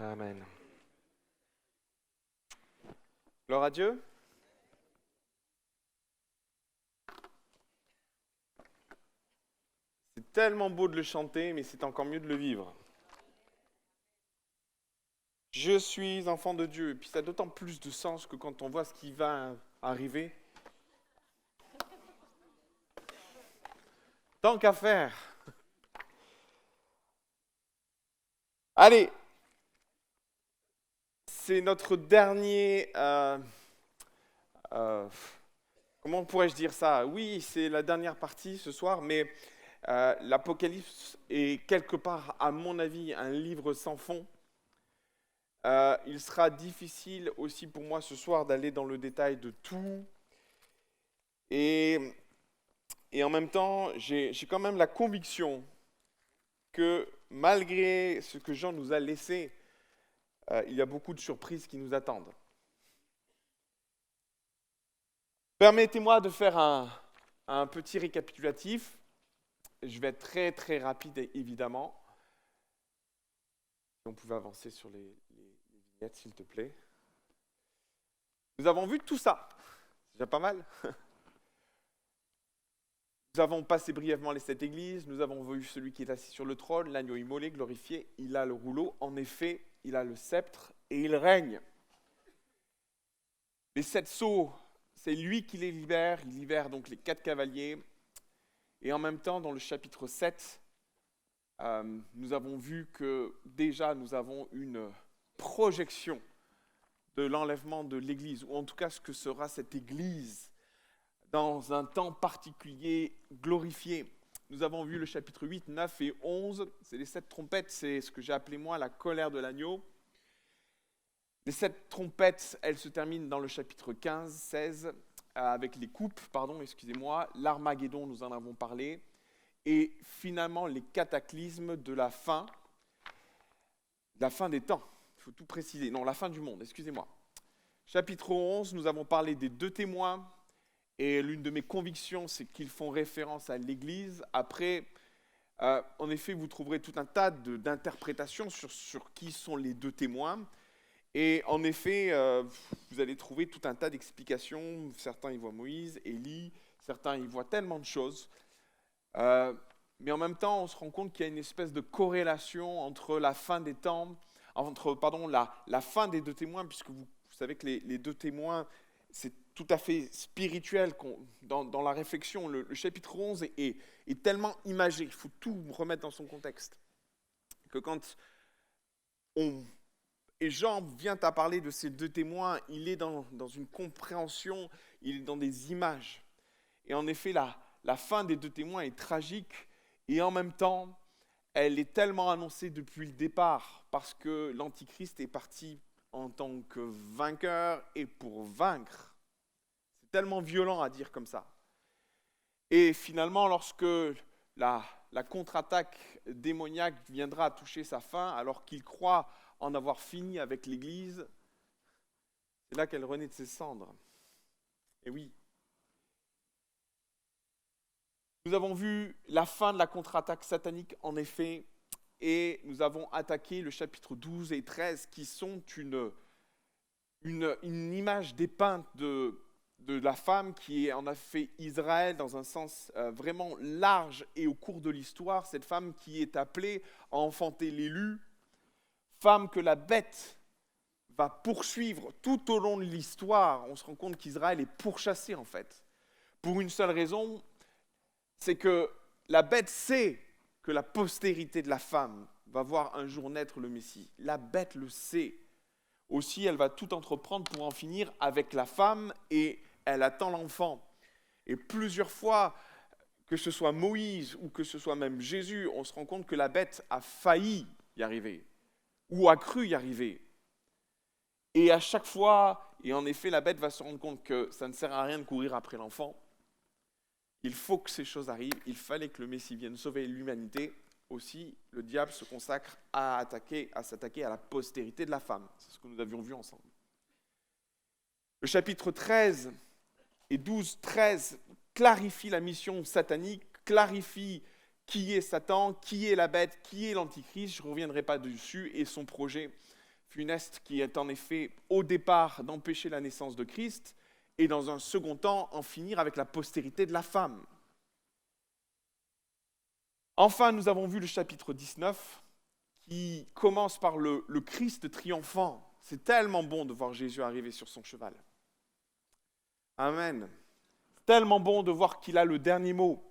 Amen. Gloire à Dieu. C'est tellement beau de le chanter, mais c'est encore mieux de le vivre. Je suis enfant de Dieu. Et puis ça a d'autant plus de sens que quand on voit ce qui va arriver. Tant qu'à faire. Allez, c'est notre dernier... comment pourrais-je dire ça? Oui, c'est la dernière partie ce soir, mais l'Apocalypse est quelque part, à mon avis, un livre sans fond. Il sera difficile aussi pour moi ce soir d'aller dans le détail de tout. Et en même temps, j'ai quand même la conviction que malgré ce que Jean nous a laissé, il y a beaucoup de surprises qui nous attendent. Permettez-moi de faire un petit récapitulatif. Je vais être très très rapide évidemment. Si on pouvait avancer sur les vignettes s'il te plaît. Nous avons vu tout ça. C'est déjà pas mal. Nous avons passé brièvement les 7 églises, nous avons vu celui qui est assis sur le trône, l'agneau immolé, glorifié, il a le rouleau, en effet, il a le sceptre et il règne. Les 7 sceaux, c'est lui qui les libère, il libère donc les 4 cavaliers. Et en même temps, dans le chapitre 7, nous avons vu que déjà nous avons une projection de l'enlèvement de l'église, ou en tout cas ce que sera cette église dans un temps particulier glorifié. Nous avons vu le chapitre 8, 9 et 11. C'est les 7 trompettes, c'est ce que j'ai appelé moi la colère de l'agneau. Les 7 trompettes, elles se terminent dans le chapitre 15, 16, avec les coupes, l'Armageddon, nous en avons parlé, et finalement les cataclysmes de la fin des temps. Il faut tout préciser. Non, la fin du monde, excusez-moi. Chapitre 11, nous avons parlé des 2 témoins. Et l'une de mes convictions, c'est qu'ils font référence à l'Église. Après, en effet, vous trouverez tout un tas d'interprétations sur qui sont les 2 témoins. Et en effet, vous allez trouver tout un tas d'explications. Certains y voient Moïse, Élie, certains y voient tellement de choses. Mais en même temps, on se rend compte qu'il y a une espèce de corrélation entre la fin des temps, la fin des 2 témoins, puisque vous savez que les 2 témoins, c'est tout à fait spirituel dans la réflexion. Le chapitre 11 est tellement imagé, il faut tout remettre dans son contexte, que quand et Jean vient à parler de ces 2 témoins, il est dans une compréhension, il est dans des images. Et en effet, la fin des 2 témoins est tragique, et en même temps, elle est tellement annoncée depuis le départ, parce que l'Antichrist est parti en tant que vainqueur et pour vaincre. Tellement violent à dire comme ça. Et finalement, lorsque la contre-attaque démoniaque viendra toucher sa fin, alors qu'il croit en avoir fini avec l'Église, c'est là qu'elle renaît de ses cendres. Et oui. Nous avons vu la fin de la contre-attaque satanique, en effet, et nous avons attaqué le chapitre 12 et 13, qui sont une image dépeinte de la femme qui en a fait Israël dans un sens vraiment large et au cours de l'histoire, cette femme qui est appelée à enfanter l'élu, femme que la bête va poursuivre tout au long de l'histoire. On se rend compte qu'Israël est pourchassé en fait, pour une seule raison, c'est que la bête sait que la postérité de la femme va voir un jour naître le Messie. La bête le sait. Aussi, elle va tout entreprendre pour en finir avec la femme et elle attend l'enfant. Et plusieurs fois, que ce soit Moïse ou que ce soit même Jésus, on se rend compte que la bête a failli y arriver ou a cru y arriver. Et à chaque fois, et en effet, la bête va se rendre compte que ça ne sert à rien de courir après l'enfant. Il faut que ces choses arrivent. Il fallait que le Messie vienne sauver l'humanité. Aussi, le diable se consacre à s'attaquer à la postérité de la femme. C'est ce que nous avions vu ensemble. Le chapitre 13 et 12, 13 clarifie la mission satanique, clarifie qui est Satan, qui est la bête, qui est l'Antichrist. Je ne reviendrai pas dessus, et son projet. funeste qui est en effet au départ d'empêcher la naissance de Christ et dans un second temps en finir avec la postérité de la femme. Enfin, nous avons vu le chapitre 19 qui commence par le Christ triomphant. C'est tellement bon de voir Jésus arriver sur son cheval. Amen. Tellement bon de voir qu'il a le dernier mot.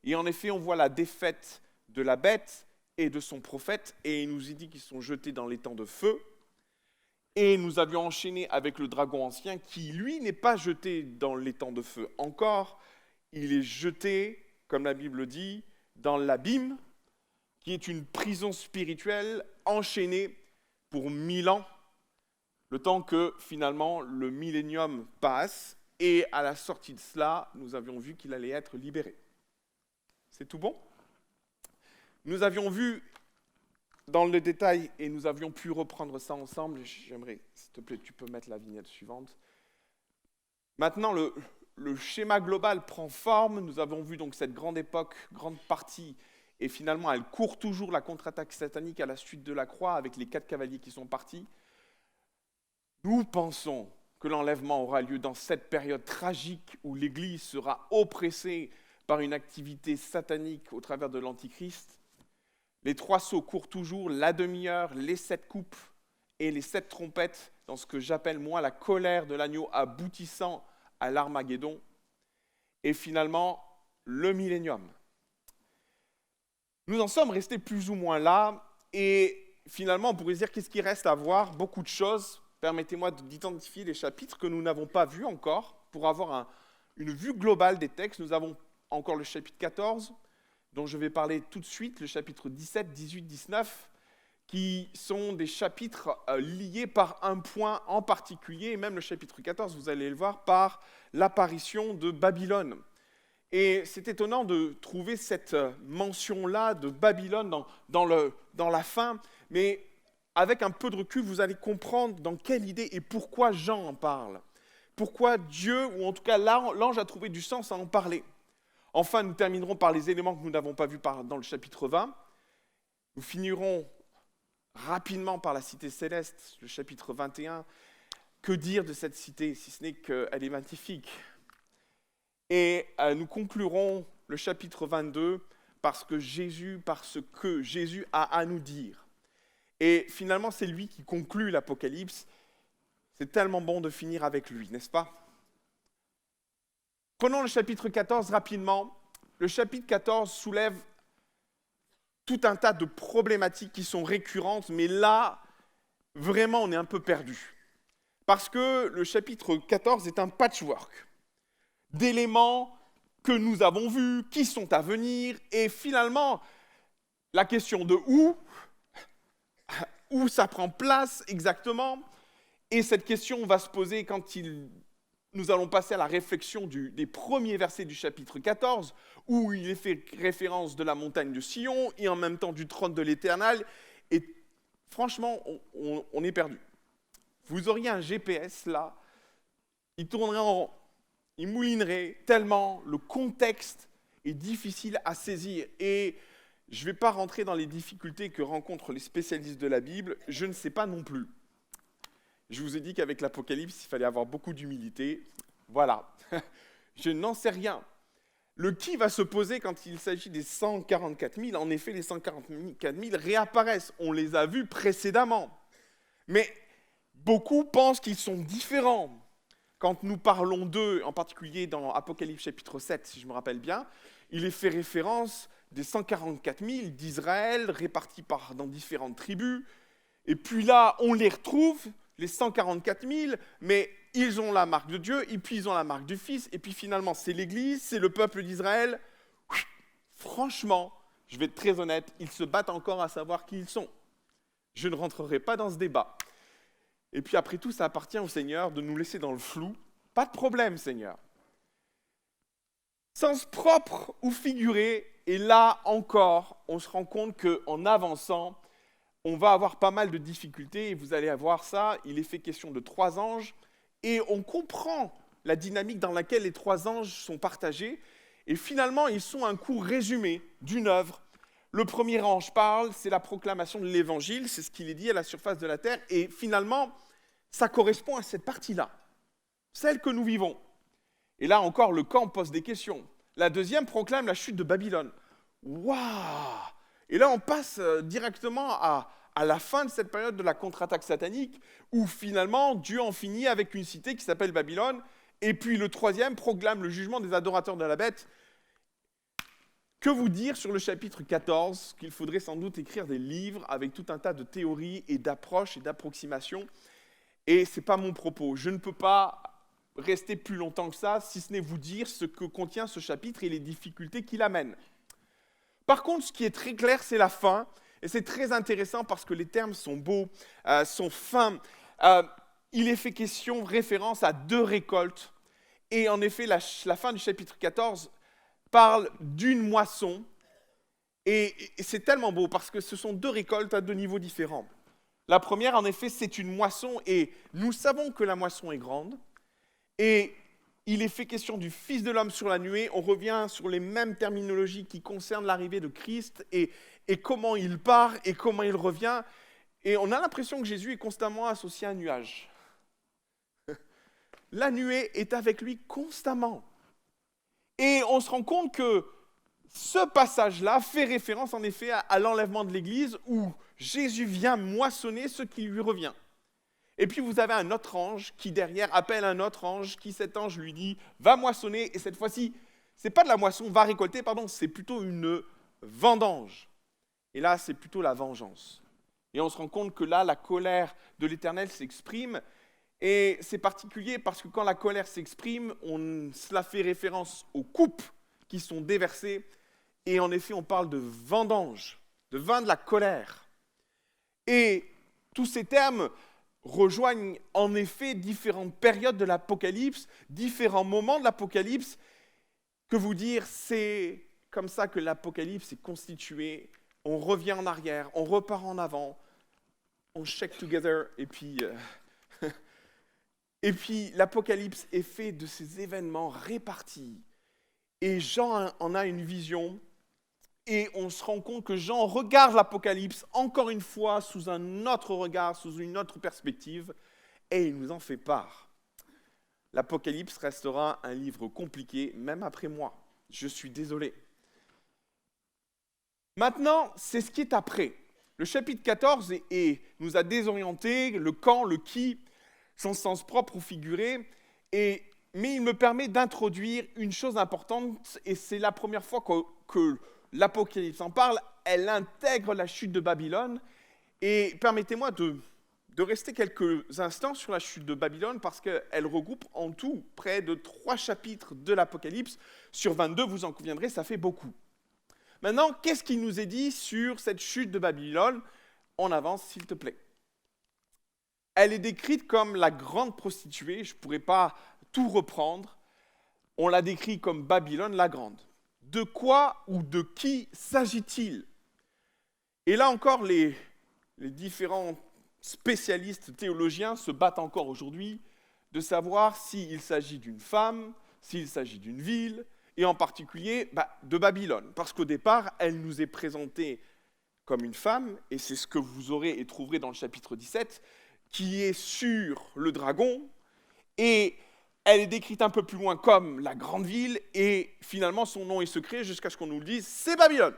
Et en effet, on voit la défaite de la bête et de son prophète, et il nous dit qu'ils sont jetés dans l'étang de feu. Et nous avions enchaîné avec le dragon ancien qui, lui, n'est pas jeté dans l'étang de feu. Encore, il est jeté, comme la Bible dit, dans l'abîme, qui est une prison spirituelle enchaînée pour 1000 ans, le temps que finalement le millénium passe, et à la sortie de cela, nous avions vu qu'il allait être libéré. C'est tout bon ? Nous avions vu dans le détail, et nous avions pu reprendre ça ensemble. J'aimerais, s'il te plaît, tu peux mettre la vignette suivante. Maintenant, le schéma global prend forme. Nous avons vu donc cette grande époque, grande partie, et finalement, elle court toujours la contre-attaque satanique à la suite de la croix, avec les 4 cavaliers qui sont partis. Nous pensons que l'enlèvement aura lieu dans cette période tragique où l'Église sera oppressée par une activité satanique au travers de l'Antichrist. Les 3 sceaux courent toujours, la demi-heure, les 7 coupes et les 7 trompettes, dans ce que j'appelle moi la colère de l'agneau aboutissant à l'Armageddon. Et finalement, le millénium. Nous en sommes restés plus ou moins là, et finalement, on pourrait se dire qu'est-ce qui reste à voir ? Beaucoup de choses. Permettez-moi d'identifier les chapitres que nous n'avons pas vus encore, pour avoir une vue globale des textes. Nous avons encore le chapitre 14, dont je vais parler tout de suite, le chapitre 17, 18, 19, qui sont des chapitres liés par un point en particulier, et même le chapitre 14, vous allez le voir, par l'apparition de Babylone. Et c'est étonnant de trouver cette mention-là de Babylone dans la fin, mais avec un peu de recul, vous allez comprendre dans quelle idée et pourquoi Jean en parle. Pourquoi Dieu, ou en tout cas l'ange a trouvé du sens à en parler. Enfin, nous terminerons par les éléments que nous n'avons pas vus dans le chapitre 20. Nous finirons rapidement par la cité céleste, le chapitre 21. Que dire de cette cité, si ce n'est qu'elle est magnifique ? Et nous conclurons le chapitre 22 par ce que Jésus a à nous dire. Et finalement, c'est lui qui conclut l'Apocalypse. C'est tellement bon de finir avec lui, n'est-ce pas ? Prenons le chapitre 14 rapidement. Le chapitre 14 soulève tout un tas de problématiques qui sont récurrentes, mais là, vraiment, on est un peu perdu. Parce que le chapitre 14 est un patchwork d'éléments que nous avons vus, qui sont à venir, et finalement, la question de où ça prend place exactement, et cette question va se poser quand nous allons passer à la réflexion des premiers versets du chapitre 14, où il est fait référence de la montagne de Sion et en même temps du trône de l'Éternel. Et franchement, on est perdu. Vous auriez un GPS là, il tournerait il moulinerait tellement le contexte est difficile à saisir. Et je ne vais pas rentrer dans les difficultés que rencontrent les spécialistes de la Bible, je ne sais pas non plus. Je vous ai dit qu'avec l'Apocalypse, il fallait avoir beaucoup d'humilité. Voilà, je n'en sais rien. Le qui va se poser quand il s'agit des 144 000. En effet, les 144 000 réapparaissent. On les a vus précédemment. Mais beaucoup pensent qu'ils sont différents. Quand nous parlons d'eux, en particulier dans Apocalypse chapitre 7, si je me rappelle bien, il est fait référence des 144 000 d'Israël répartis dans différentes tribus. Et puis là, on les retrouve, les 144 000, mais ils ont la marque de Dieu, et puis ils ont la marque du Fils, et puis finalement, c'est l'Église, c'est le peuple d'Israël. Franchement, je vais être très honnête, ils se battent encore à savoir qui ils sont. Je ne rentrerai pas dans ce débat. Et puis après tout, ça appartient au Seigneur de nous laisser dans le flou. Pas de problème, Seigneur. Sens propre ou figuré, et là encore, on se rend compte qu'en avançant, on va avoir pas mal de difficultés, et vous allez avoir ça, il est fait question de 3 anges, et on comprend la dynamique dans laquelle les 3 anges sont partagés, et finalement, ils sont un coup résumé d'une œuvre Le premier ange parle, c'est la proclamation de l'évangile, c'est ce qu'il est dit à la surface de la terre, et finalement, ça correspond à cette partie-là, celle que nous vivons. Et là encore, le camp pose des questions. La deuxième proclame la chute de Babylone. Waouh! Et là, on passe directement à la fin de cette période de la contre-attaque satanique, où finalement, Dieu en finit avec une cité qui s'appelle Babylone, et puis le troisième proclame le jugement des adorateurs de la bête. Que vous dire sur le chapitre 14, qu'il faudrait sans doute écrire des livres avec tout un tas de théories et d'approches et d'approximations. Et ce n'est pas mon propos. Je ne peux pas rester plus longtemps que ça, si ce n'est vous dire ce que contient ce chapitre et les difficultés qu'il amène. Par contre, ce qui est très clair, c'est la fin. Et c'est très intéressant parce que les termes sont beaux, sont fins. Il est fait question, référence à 2 récoltes. Et en effet, la fin du chapitre 14 parle d'une moisson. Et c'est tellement beau parce que ce sont 2 récoltes à 2 niveaux différents. La première, en effet, c'est une moisson. Et nous savons que la moisson est grande. Et il est fait question du Fils de l'homme sur la nuée. On revient sur les mêmes terminologies qui concernent l'arrivée de Christ et comment il part et comment il revient. Et on a l'impression que Jésus est constamment associé à un nuage. La nuée est avec lui constamment. Et on se rend compte que ce passage-là fait référence en effet à l'enlèvement de l'Église où Jésus vient moissonner ce qui lui revient. Et puis vous avez un autre ange qui derrière appelle un autre ange, qui cet ange lui dit « va moissonner » et cette fois-ci, ce n'est pas de la moisson, va récolter, pardon, c'est plutôt une vendange. Et là, c'est plutôt la vengeance. Et on se rend compte que là, la colère de l'Éternel s'exprime. Et c'est particulier parce que quand la colère s'exprime, cela fait référence aux coupes qui sont déversées. Et en effet, on parle de vendange, de vin de la colère. Et tous ces termes rejoignent en effet différentes périodes de l'Apocalypse, différents moments de l'Apocalypse. Que vous dire, c'est comme ça que l'Apocalypse est constitué. On revient en arrière, on repart en avant, on shake together, et puis l'Apocalypse est fait de ces événements répartis. Et Jean en a une vision, et on se rend compte que Jean regarde l'Apocalypse, encore une fois, sous un autre regard, sous une autre perspective, et il nous en fait part. L'Apocalypse restera un livre compliqué, même après moi. Je suis désolé. Maintenant, c'est ce qui est après. Le chapitre 14 nous a désorientés, le quand, le qui, son sens propre ou figuré, mais il me permet d'introduire une chose importante, et c'est la première fois que l'Apocalypse en parle, elle intègre la chute de Babylone, et permettez-moi de rester quelques instants sur la chute de Babylone, parce qu'elle regroupe en tout près de 3 chapitres de l'Apocalypse. Sur 22, vous en conviendrez, ça fait beaucoup. Maintenant, qu'est-ce qui nous est dit sur cette chute de Babylone? On avance, s'il te plaît. Elle est décrite comme la grande prostituée, je ne pourrais pas tout reprendre. On l'a décrit comme Babylone la grande. De quoi ou de qui s'agit-il? Et là encore, les différents spécialistes théologiens se battent encore aujourd'hui de savoir s'il s'agit d'une femme, s'il s'agit d'une ville, et en particulier de Babylone. Parce qu'au départ, elle nous est présentée comme une femme, et c'est ce que vous aurez et trouverez dans le chapitre 17, qui est sur le dragon, et elle est décrite un peu plus loin comme la grande ville, et finalement son nom est secret jusqu'à ce qu'on nous le dise, c'est Babylone.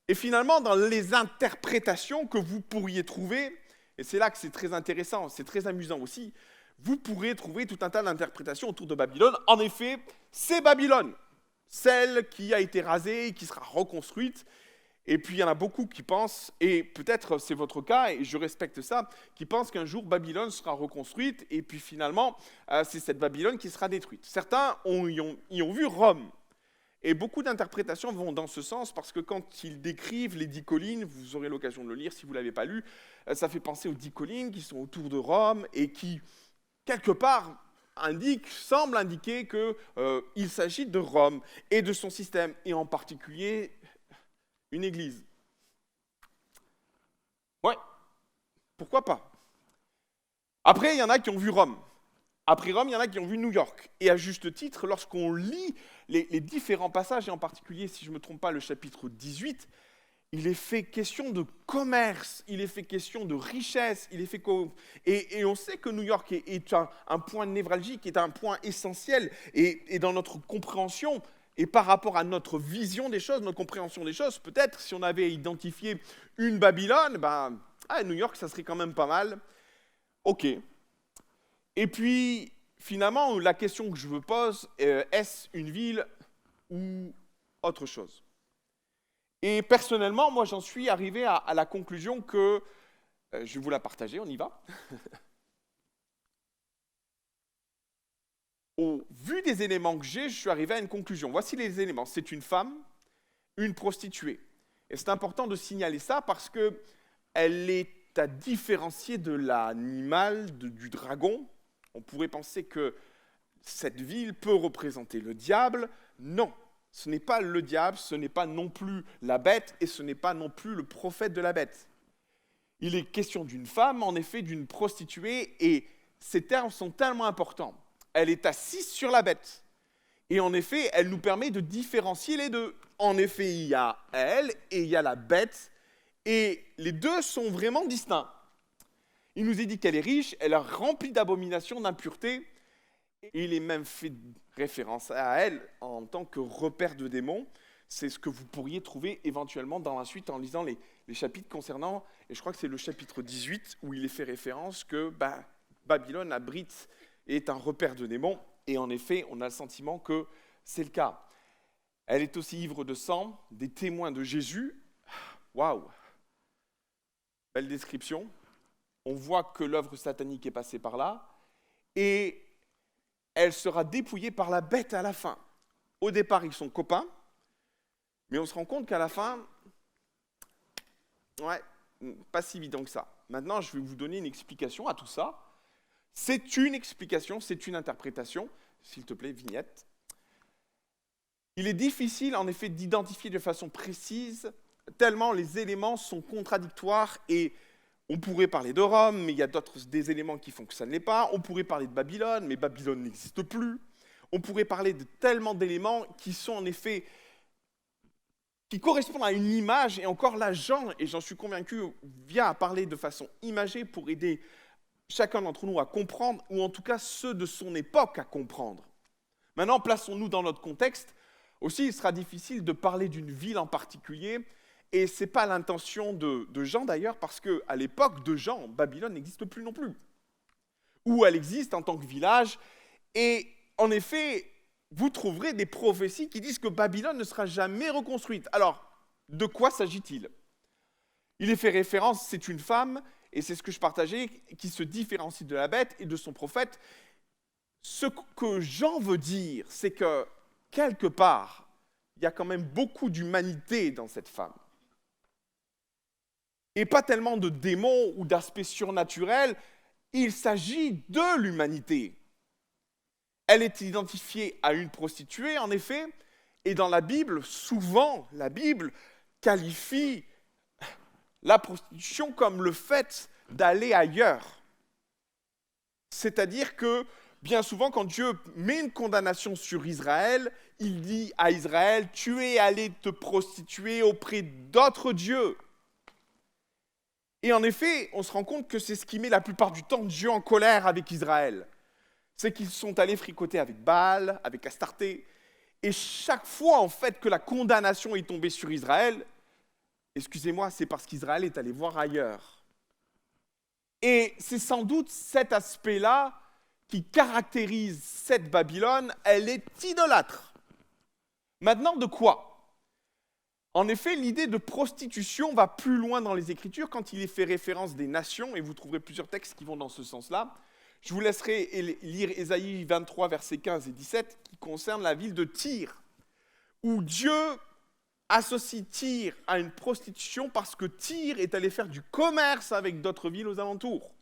Et finalement, dans les interprétations que vous pourriez trouver, et c'est là que c'est très intéressant, c'est très amusant aussi, vous pourrez trouver tout un tas d'interprétations autour de Babylone. En effet, c'est Babylone, celle qui a été rasée et qui sera reconstruite. Et puis, il y en a beaucoup qui pensent, et peut-être c'est votre cas, et je respecte ça, qui pensent qu'un jour Babylone sera reconstruite, et puis finalement, c'est cette Babylone qui sera détruite. Certains y ont vu Rome. Et beaucoup d'interprétations vont dans ce sens, parce que quand ils décrivent les 10 collines, vous aurez l'occasion de le lire si vous ne l'avez pas lu, ça fait penser aux 10 collines qui sont autour de Rome, et qui, quelque part, semblent indiquer qu'il s'agit de Rome, et de son système, et en particulier une église. Ouais, pourquoi pas? Après, il y en a qui ont vu Rome. Après Rome, il y en a qui ont vu New York. Et à juste titre, lorsqu'on lit les différents passages, et en particulier, si je ne me trompe pas, le chapitre 18, il est fait question de commerce, il est fait question de richesse, et on sait que New York est un point névralgique, est un point essentiel, et dans notre compréhension, et par rapport à notre vision des choses, notre compréhension des choses, peut-être si on avait identifié une Babylone, New York, ça serait quand même pas mal. Ok. Et puis, finalement, la question que je me pose, est-ce une ville ou autre chose? Et personnellement, moi, j'en suis arrivé à la conclusion que, je vais vous la partager, on y va. Au vu des éléments que j'ai, je suis arrivé à une conclusion. Voici les éléments. C'est une femme, une prostituée. Et c'est important de signaler ça parce qu'elle est à différencier de l'animal, du dragon. On pourrait penser que cette ville peut représenter le diable. Non, ce n'est pas le diable, ce n'est pas non plus la bête, et ce n'est pas non plus le prophète de la bête. Il est question d'une femme, en effet, d'une prostituée, et ces termes sont tellement importants. Elle est assise sur la bête. Et en effet, elle nous permet de différencier les deux. En effet, il y a elle et il y a la bête, et les deux sont vraiment distincts. Il nous est dit qu'elle est riche, elle est remplie d'abominations, d'impuretés, et il est même fait référence à elle en tant que repère de démons. C'est ce que vous pourriez trouver éventuellement dans la suite en lisant les chapitres concernant, et je crois que c'est le chapitre 18 où il est fait référence que Babylone abrite est un repère de démons, et en effet, on a le sentiment que c'est le cas. Elle est aussi ivre de sang, des témoins de Jésus. Waouh! Belle description. On voit que l'œuvre satanique est passée par là, et elle sera dépouillée par la bête à la fin. Au départ, ils sont copains, mais on se rend compte qu'à la fin, pas si évident que ça. Maintenant, je vais vous donner une explication à tout ça. C'est une explication, c'est une interprétation. S'il te plaît, vignette. Il est difficile, en effet, d'identifier de façon précise, tellement les éléments sont contradictoires, et on pourrait parler de Rome, mais il y a des éléments qui font que ça ne l'est pas. On pourrait parler de Babylone, mais Babylone n'existe plus. On pourrait parler de tellement d'éléments qui sont en effet, qui correspondent à une image, et encore là, Jean, et j'en suis convaincu, vient à parler de façon imagée pour aider chacun d'entre nous à comprendre, ou en tout cas ceux de son époque à comprendre. Maintenant, plaçons-nous dans notre contexte. Aussi, il sera difficile de parler d'une ville en particulier, et ce n'est pas l'intention de Jean d'ailleurs, parce qu'à l'époque de Jean, Babylone n'existe plus non plus. Ou elle existe en tant que village, et en effet, vous trouverez des prophéties qui disent que Babylone ne sera jamais reconstruite. Alors, de quoi s'agit-il? Il est fait référence, c'est une femme, et c'est ce que je partageais, qui se différencie de la bête et de son prophète. Ce que Jean veut dire, c'est que, quelque part, il y a quand même beaucoup d'humanité dans cette femme. Et pas tellement de démons ou d'aspects surnaturels, il s'agit de l'humanité. Elle est identifiée à une prostituée, en effet, et dans la Bible, souvent, la Bible qualifie la prostitution comme le fait d'aller ailleurs. C'est-à-dire que, bien souvent, quand Dieu met une condamnation sur Israël, il dit à Israël, tu es allé te prostituer auprès d'autres dieux. Et en effet, on se rend compte que c'est ce qui met la plupart du temps Dieu en colère avec Israël. C'est qu'ils sont allés fricoter avec Baal, avec Astarté, et chaque fois, en fait, que la condamnation est tombée sur Israël, excusez-moi, c'est parce qu'Israël est allé voir ailleurs. Et c'est sans doute cet aspect-là qui caractérise cette Babylone, elle est idolâtre. Maintenant, de quoi? En effet, l'idée de prostitution va plus loin dans les Écritures quand il est fait référence des nations, et vous trouverez plusieurs textes qui vont dans ce sens-là. Je vous laisserai lire Ésaïe 23, versets 15 et 17, qui concerne la ville de Tyr, où Dieu associe Tyr à une prostitution parce que Tyr est allé faire du commerce avec d'autres villes aux alentours.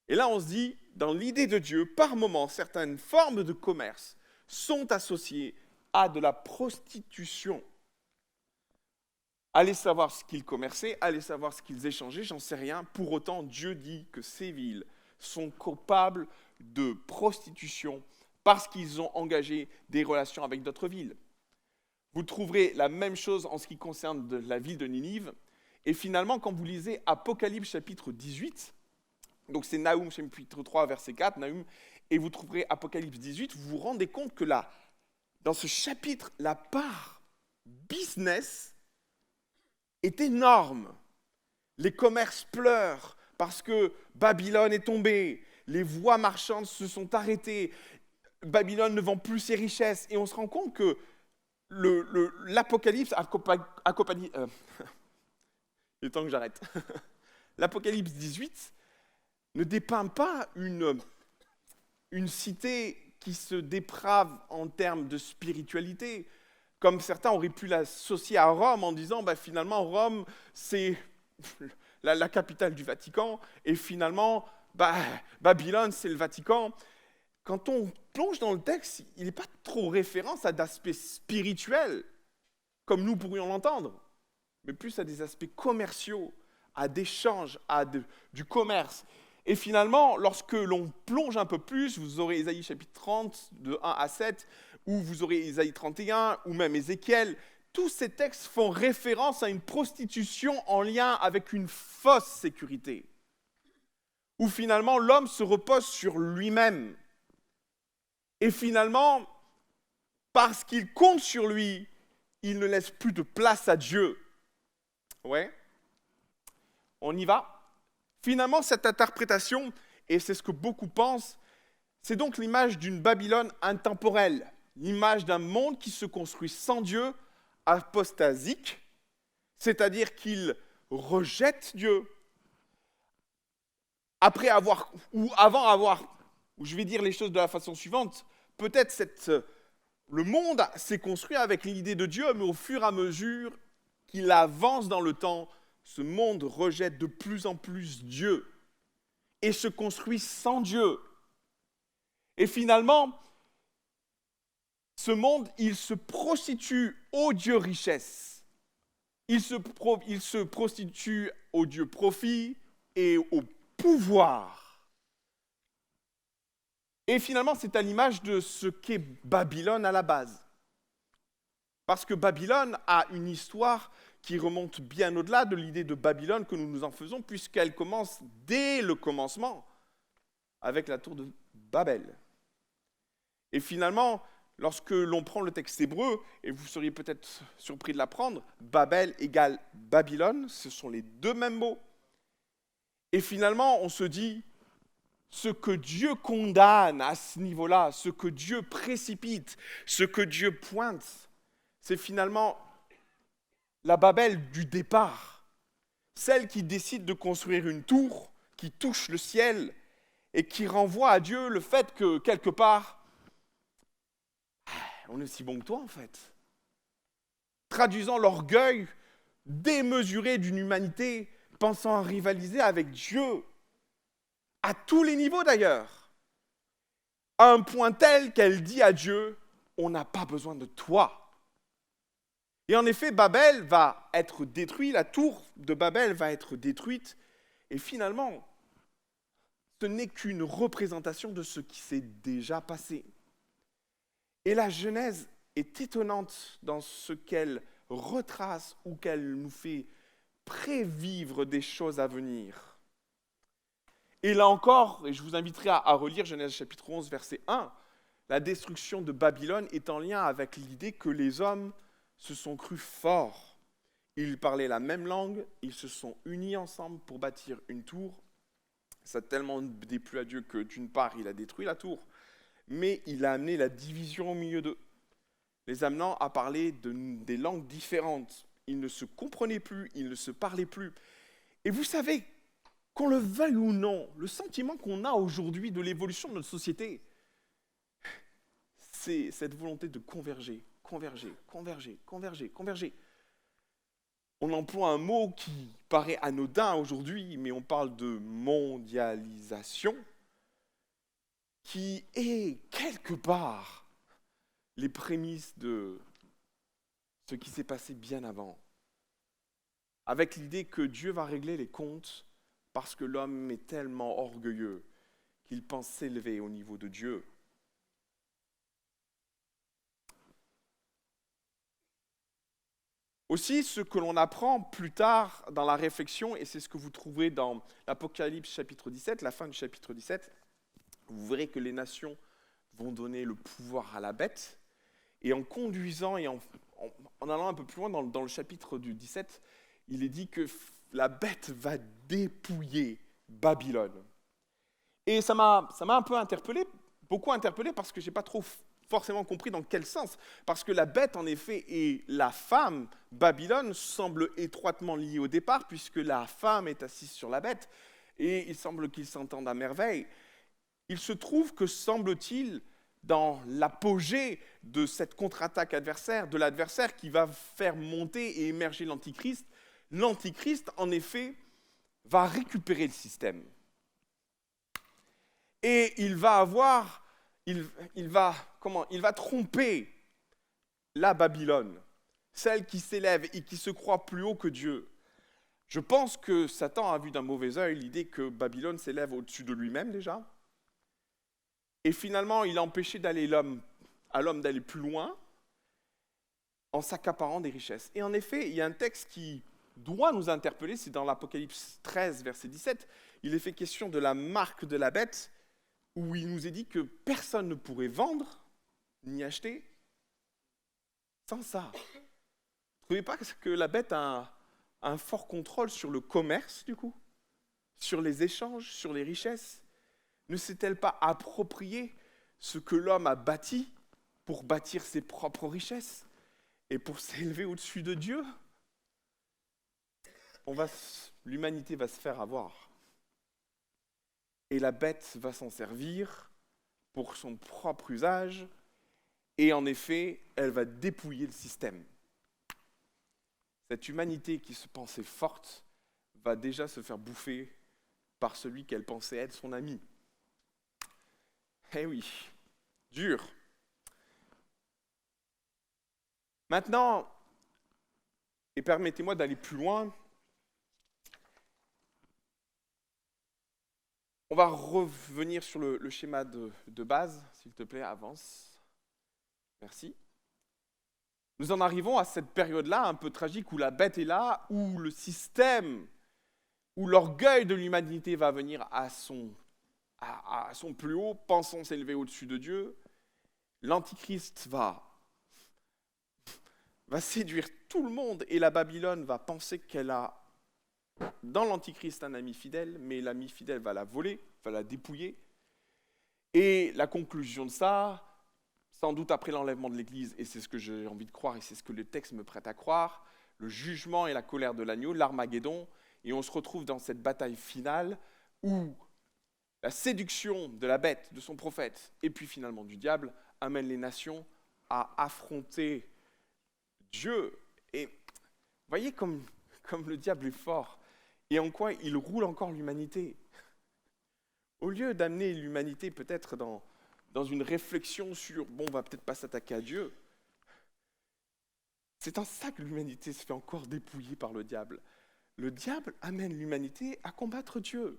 Et là, on se dit, dans l'idée de Dieu, par moments, certaines formes de commerce sont associées à de la prostitution. Allez savoir ce qu'ils commerçaient, allez savoir ce qu'ils échangeaient, j'en sais rien. Pour autant, Dieu dit que ces villes sont coupables de prostitution parce qu'ils ont engagé des relations avec d'autres villes. Vous trouverez la même chose en ce qui concerne la ville de Ninive. Et finalement, quand vous lisez Apocalypse chapitre 18, donc c'est Nahum chapitre 3, verset 4, Nahum, et vous trouverez Apocalypse 18, vous vous rendez compte que là, dans ce chapitre, la part business est énorme. Les commerces pleurent parce que Babylone est tombée, les voies marchandes se sont arrêtées, Babylone ne vend plus ses richesses, et on se rend compte que l'Apocalypse accompagne... il est temps que j'arrête. L'Apocalypse 18 ne dépeint pas une cité qui se déprave en termes de spiritualité, comme certains auraient pu l'associer à Rome en disant finalement Rome c'est la capitale du Vatican et finalement Babylone c'est le Vatican. Quand on plonge dans le texte, il n'est pas trop référence à d'aspects spirituels, comme nous pourrions l'entendre, mais plus à des aspects commerciaux, à d'échanges, du commerce. Et finalement, lorsque l'on plonge un peu plus, vous aurez Ésaïe chapitre 30, de 1 à 7, ou vous aurez Ésaïe 31, ou même Ézéchiel. Tous ces textes font référence à une prostitution en lien avec une fausse sécurité, où finalement l'homme se repose sur lui-même. Et finalement, parce qu'il compte sur lui, il ne laisse plus de place à Dieu. Ouais. On y va. Finalement, cette interprétation, et c'est ce que beaucoup pensent, c'est donc l'image d'une Babylone intemporelle, l'image d'un monde qui se construit sans Dieu, apostasique, c'est-à-dire qu'il rejette Dieu, après avoir, ou avant avoir, ou je vais dire les choses de la façon suivante, peut-être le monde s'est construit avec l'idée de Dieu, mais au fur et à mesure qu'il avance dans le temps, ce monde rejette de plus en plus Dieu et se construit sans Dieu. Et finalement, ce monde, il se prostitue au Dieu richesse. Il se prostitue au Dieu profit et au pouvoir. Et finalement, c'est à l'image de ce qu'est Babylone à la base. Parce que Babylone a une histoire qui remonte bien au-delà de l'idée de Babylone que nous nous en faisons, puisqu'elle commence dès le commencement avec la tour de Babel. Et finalement, lorsque l'on prend le texte hébreu, et vous seriez peut-être surpris de l'apprendre, Babel égale Babylone, ce sont les deux mêmes mots. Et finalement, on se dit, ce que Dieu condamne à ce niveau-là, ce que Dieu précipite, ce que Dieu pointe, c'est finalement la Babel du départ, celle qui décide de construire une tour qui touche le ciel et qui renvoie à Dieu le fait que, quelque part, on est aussi bon que toi, en fait. Traduisant l'orgueil démesuré d'une humanité pensant à rivaliser avec Dieu, à tous les niveaux d'ailleurs, à un point tel qu'elle dit à Dieu, on n'a pas besoin de toi. Et en effet, Babel va être détruit, la tour de Babel va être détruite, et finalement, ce n'est qu'une représentation de ce qui s'est déjà passé. Et la Genèse est étonnante dans ce qu'elle retrace ou qu'elle nous fait prévivre des choses à venir. Et là encore, et je vous inviterai à relire Genèse chapitre 11, verset 1, la destruction de Babylone est en lien avec l'idée que les hommes se sont crus forts. Ils parlaient la même langue, ils se sont unis ensemble pour bâtir une tour. Ça a tellement déplu à Dieu que d'une part, il a détruit la tour, mais il a amené la division au milieu d'eux, les amenant à parler des langues différentes. Ils ne se comprenaient plus, ils ne se parlaient plus. Et vous savez, qu'on le veuille ou non, le sentiment qu'on a aujourd'hui de l'évolution de notre société, c'est cette volonté de converger. On emploie un mot qui paraît anodin aujourd'hui, mais on parle de mondialisation, qui est quelque part les prémices de ce qui s'est passé bien avant, avec l'idée que Dieu va régler les comptes parce que l'homme est tellement orgueilleux qu'il pense s'élever au niveau de Dieu. Aussi, ce que l'on apprend plus tard dans la réflexion, et c'est ce que vous trouverez dans l'Apocalypse chapitre 17, la fin du chapitre 17, vous verrez que les nations vont donner le pouvoir à la bête, et en conduisant et en allant un peu plus loin dans le chapitre du 17, il est dit que la bête va dépouiller Babylone. Et ça m'a un peu interpellé, beaucoup interpellé, parce que je n'ai pas trop forcément compris dans quel sens. Parce que la bête, en effet, et la femme, Babylone, semblent étroitement liées au départ, puisque la femme est assise sur la bête, et il semble qu'ils s'entendent à merveille. Il se trouve que, semble-t-il, dans l'apogée de cette contre-attaque adversaire, de l'adversaire qui va faire monter et émerger l'Antichrist, l'Antichrist, en effet, va récupérer le système. Et il va tromper la Babylone, celle qui s'élève et qui se croit plus haut que Dieu. Je pense que Satan a vu d'un mauvais œil l'idée que Babylone s'élève au-dessus de lui-même déjà. Et finalement, il a empêché à l'homme d'aller plus loin en s'accaparant des richesses. Et en effet, il y a un texte qui doit nous interpeller, c'est dans l'Apocalypse 13, verset 17. Il est fait question de la marque de la bête, où il nous est dit que personne ne pourrait vendre ni acheter sans ça. Vous ne trouvez pas que la bête a un fort contrôle sur le commerce, du coup, sur les échanges, sur les richesses? Ne s'est-elle pas approprié ce que l'homme a bâti pour bâtir ses propres richesses et pour s'élever au-dessus de Dieu? L'humanité va se faire avoir. Et la bête va s'en servir pour son propre usage, et en effet, elle va dépouiller le système. Cette humanité qui se pensait forte va déjà se faire bouffer par celui qu'elle pensait être son ami. Eh oui, dur. Maintenant, et permettez-moi d'aller plus loin, on va revenir sur le schéma de base, s'il te plaît, avance. Merci. Nous en arrivons à cette période-là un peu tragique où la bête est là, où le système, où l'orgueil de l'humanité va venir à son plus haut, pensant s'élever au-dessus de Dieu. L'Antichrist va séduire tout le monde et la Babylone va penser qu'elle a dans l'Antichrist un ami fidèle, mais l'ami fidèle va la voler, va la dépouiller. Et la conclusion de ça, sans doute après l'enlèvement de l'Église, et c'est ce que j'ai envie de croire, et c'est ce que le texte me prête à croire, le jugement et la colère de l'agneau, l'Armageddon, et on se retrouve dans cette bataille finale où la séduction de la bête, de son prophète, et puis finalement du diable, amène les nations à affronter Dieu. Et voyez comme le diable est fort, et en quoi il roule encore l'humanité. Au lieu d'amener l'humanité peut-être dans une réflexion sur, on va peut-être pas s'attaquer à Dieu, c'est en ça que l'humanité se fait encore dépouiller par le diable. Le diable amène l'humanité à combattre Dieu.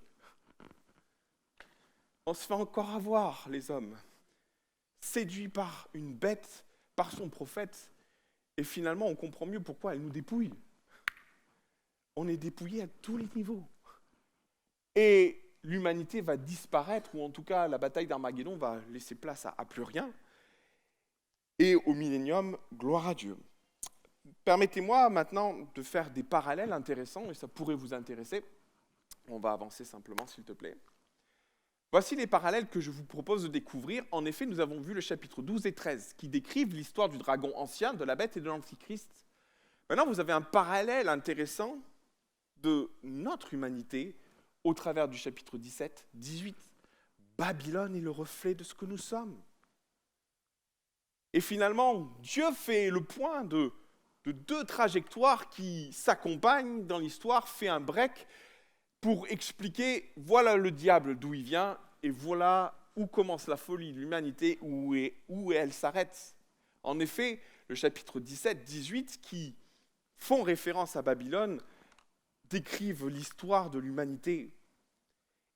On se fait encore avoir, les hommes, séduits par une bête, par son prophète, et finalement on comprend mieux pourquoi elle nous dépouille. On est dépouillé à tous les niveaux. Et l'humanité va disparaître, ou en tout cas la bataille d'Armageddon va laisser place à plus rien. Et au millénium, gloire à Dieu. Permettez-moi maintenant de faire des parallèles intéressants, et ça pourrait vous intéresser. On va avancer simplement, s'il te plaît. Voici les parallèles que je vous propose de découvrir. En effet, nous avons vu le chapitre 12 et 13, qui décrivent l'histoire du dragon ancien, de la bête et de l'Antichrist. Maintenant, vous avez un parallèle intéressant de notre humanité au travers du chapitre 17, 18. Babylone est le reflet de ce que nous sommes. Et finalement, Dieu fait le point de deux trajectoires qui s'accompagnent dans l'histoire, fait un break pour expliquer, voilà le diable d'où il vient, et voilà où commence la folie de l'humanité, où elle s'arrête. En effet, le chapitre 17, 18, qui font référence à Babylone, décrivent l'histoire de l'humanité.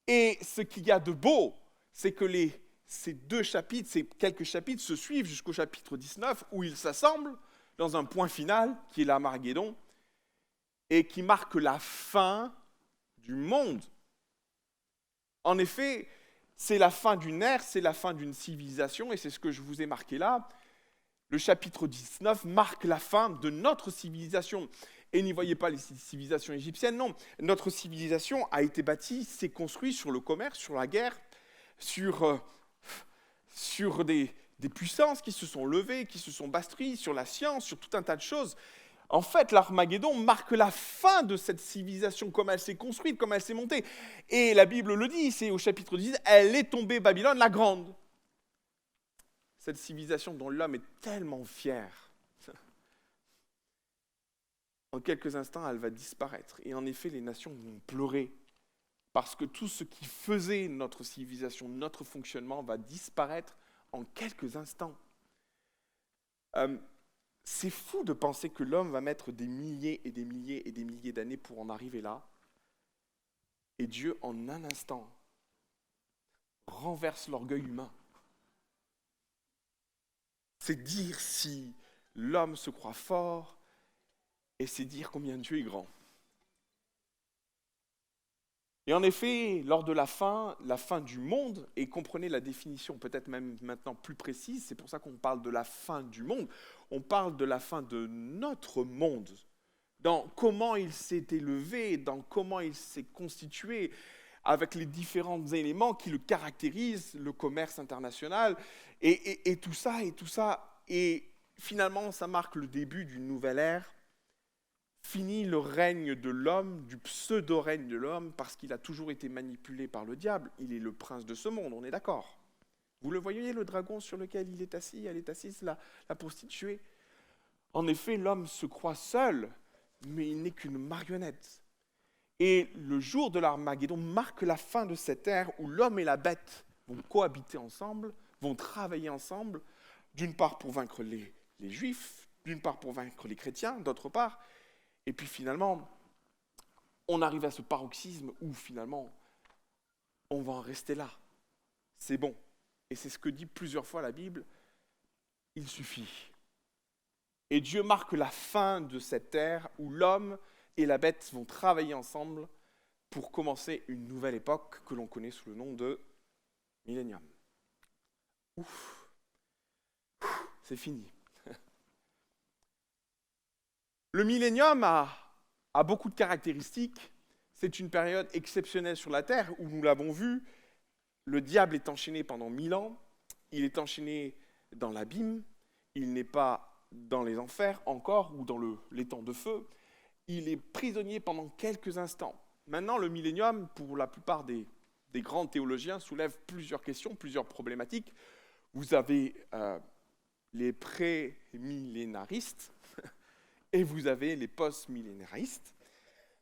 Et ce qu'il y a de beau, c'est que ces deux chapitres, ces quelques chapitres se suivent jusqu'au chapitre 19 où ils s'assemblent dans un point final qui est l'Armageddon et qui marque la fin du monde. En effet, c'est la fin d'une ère, c'est la fin d'une civilisation et c'est ce que je vous ai marqué là. Le chapitre 19 marque la fin de notre civilisation. Et n'y voyez pas les civilisations égyptiennes, non. Notre civilisation a été bâtie, s'est construite sur le commerce, sur la guerre, sur des puissances qui se sont levées, qui se sont bâties, sur la science, sur tout un tas de choses. En fait, l'Armageddon marque la fin de cette civilisation, comme elle s'est construite, comme elle s'est montée. Et la Bible le dit, c'est au chapitre 10, elle est tombée, Babylone la grande. Cette civilisation dont l'homme est tellement fier. En quelques instants, elle va disparaître. Et en effet, les nations vont pleurer. Parce que tout ce qui faisait notre civilisation, notre fonctionnement, va disparaître en quelques instants. C'est fou de penser que l'homme va mettre des milliers et des milliers et des milliers d'années pour en arriver là. Et Dieu, en un instant, renverse l'orgueil humain. C'est dire si l'homme se croit fort, et c'est dire combien Dieu est grand. Et en effet, lors de la fin du monde, et comprenez la définition peut-être même maintenant plus précise, c'est pour ça qu'on parle de la fin du monde, on parle de la fin de notre monde, dans comment il s'est élevé, dans comment il s'est constitué, avec les différents éléments qui le caractérisent, le commerce international, et tout ça, et finalement ça marque le début d'une nouvelle ère. Fini le règne de l'homme, du pseudo-règne de l'homme, parce qu'il a toujours été manipulé par le diable. Il est le prince de ce monde, on est d'accord. Vous le voyez, le dragon sur lequel il est assis, elle est assise, la prostituée. En effet, l'homme se croit seul, mais il n'est qu'une marionnette. Et le jour de l'Armageddon marque la fin de cette ère où l'homme et la bête vont cohabiter ensemble, vont travailler ensemble, d'une part pour vaincre les Juifs, d'une part pour vaincre les chrétiens, d'autre part. Et puis finalement, on arrive à ce paroxysme où finalement, on va en rester là. C'est bon. Et c'est ce que dit plusieurs fois la Bible. Il suffit. Et Dieu marque la fin de cette ère où l'homme et la bête vont travailler ensemble pour commencer une nouvelle époque que l'on connaît sous le nom de millénium. Ouf. C'est fini. Le millénium a beaucoup de caractéristiques. C'est une période exceptionnelle sur la Terre où, nous l'avons vu, le diable est enchaîné pendant 1000 ans, il est enchaîné dans l'abîme, il n'est pas dans les enfers encore ou dans l'étang de feu, il est prisonnier pendant quelques instants. Maintenant, le millénium, pour la plupart des grands théologiens, soulève plusieurs questions, plusieurs problématiques. Vous avez les pré-millénaristes, et vous avez les post-millénaristes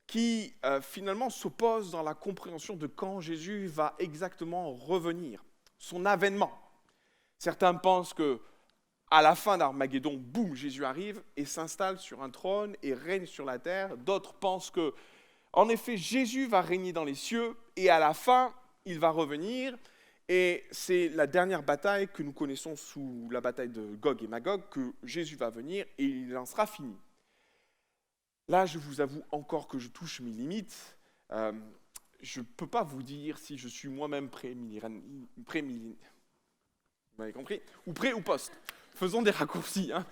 qui finalement s'opposent dans la compréhension de quand Jésus va exactement revenir, son avènement. Certains pensent qu'à la fin d'Armageddon, boum, Jésus arrive et s'installe sur un trône et règne sur la terre. D'autres pensent que, en effet, Jésus va régner dans les cieux et à la fin, il va revenir. Et c'est la dernière bataille que nous connaissons sous la bataille de Gog et Magog, que Jésus va venir et il en sera fini. Là, je vous avoue encore que je touche mes limites. Je ne peux pas vous dire si je suis moi-même vous m'avez compris? Ou pré ou post. Faisons des raccourcis. Hein.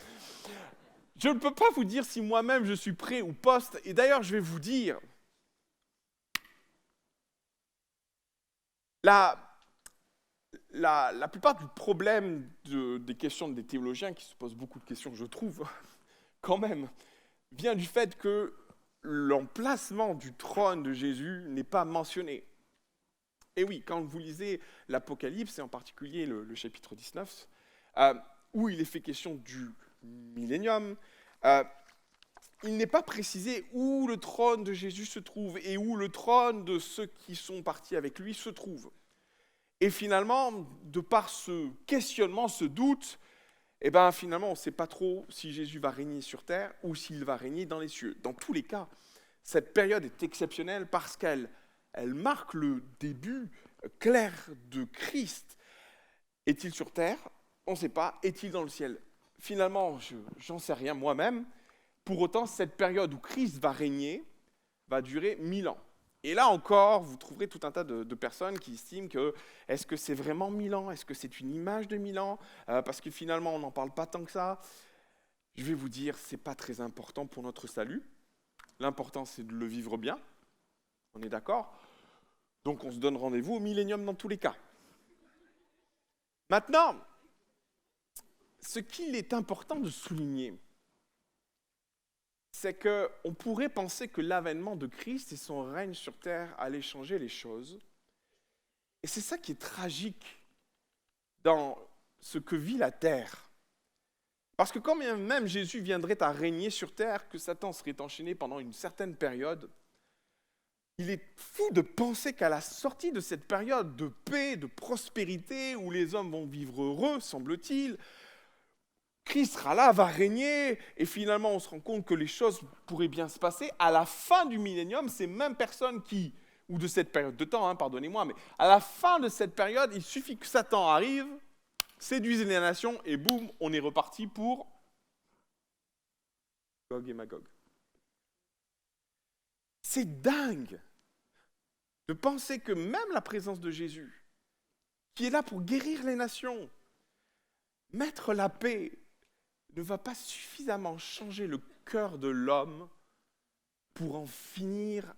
Je ne peux pas vous dire si moi-même je suis pré ou post. Et d'ailleurs, je vais vous dire, la plupart du problème des questions des théologiens, qui se posent beaucoup de questions, je trouve, quand même, vient du fait que l'emplacement du trône de Jésus n'est pas mentionné. Et oui, quand vous lisez l'Apocalypse, et en particulier le chapitre 19, où il est fait question du millénium, il n'est pas précisé où le trône de Jésus se trouve et où le trône de ceux qui sont partis avec lui se trouve. Et finalement, de par ce questionnement, ce doute, eh bien, finalement, on ne sait pas trop si Jésus va régner sur terre ou s'il va régner dans les cieux. Dans tous les cas, cette période est exceptionnelle parce qu'elle elle marque le début clair de Christ. Est-il sur terre? On ne sait pas. Est-il dans le ciel? Finalement, j'en sais rien moi-même. Pour autant, cette période où Christ va régner va durer 1000 ans. Et là encore, vous trouverez tout un tas de personnes qui estiment que est-ce que c'est vraiment 1000 ans? Est-ce que c'est une image de 1000 ans? Parce que finalement, on n'en parle pas tant que ça. Je vais vous dire, ce n'est pas très important pour notre salut. L'important, c'est de le vivre bien. On est d'accord? Donc, on se donne rendez-vous au millénium dans tous les cas. Maintenant, ce qu'il est important de souligner, c'est qu'on pourrait penser que l'avènement de Christ et son règne sur terre allaient changer les choses. Et c'est ça qui est tragique dans ce que vit la terre. Parce que quand même Jésus viendrait à régner sur terre, que Satan serait enchaîné pendant une certaine période, il est fou de penser qu'à la sortie de cette période de paix, de prospérité, où les hommes vont vivre heureux, semble-t-il, Christ sera là, va régner, et finalement on se rend compte que les choses pourraient bien se passer. À la fin du millénium, ces mêmes personnes ou de cette période de temps, pardonnez-moi, mais à la fin de cette période, il suffit que Satan arrive, séduise les nations, et boum, on est reparti pour Gog et Magog. C'est dingue de penser que même la présence de Jésus, qui est là pour guérir les nations, mettre la paix, ne va pas suffisamment changer le cœur de l'homme pour en finir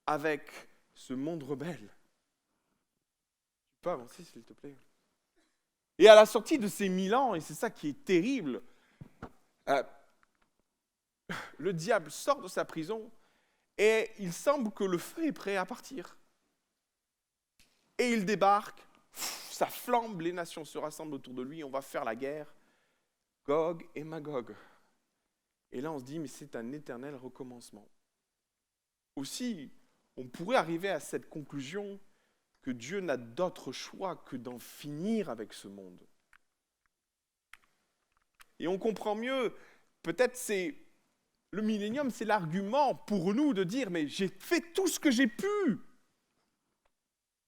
avec ce monde rebelle. Tu peux avancer, s'il te plaît. Et à la sortie de ces 1000 ans, et c'est ça qui est terrible, le diable sort de sa prison et il semble que le feu est prêt à partir. Et il débarque, ça flambe, les nations se rassemblent autour de lui, on va faire la guerre. Gog et Magog. Et là, on se dit, mais c'est un éternel recommencement. Aussi, on pourrait arriver à cette conclusion que Dieu n'a d'autre choix que d'en finir avec ce monde. Et on comprend mieux, peut-être le millénium, c'est l'argument pour nous de dire, mais j'ai fait tout ce que j'ai pu.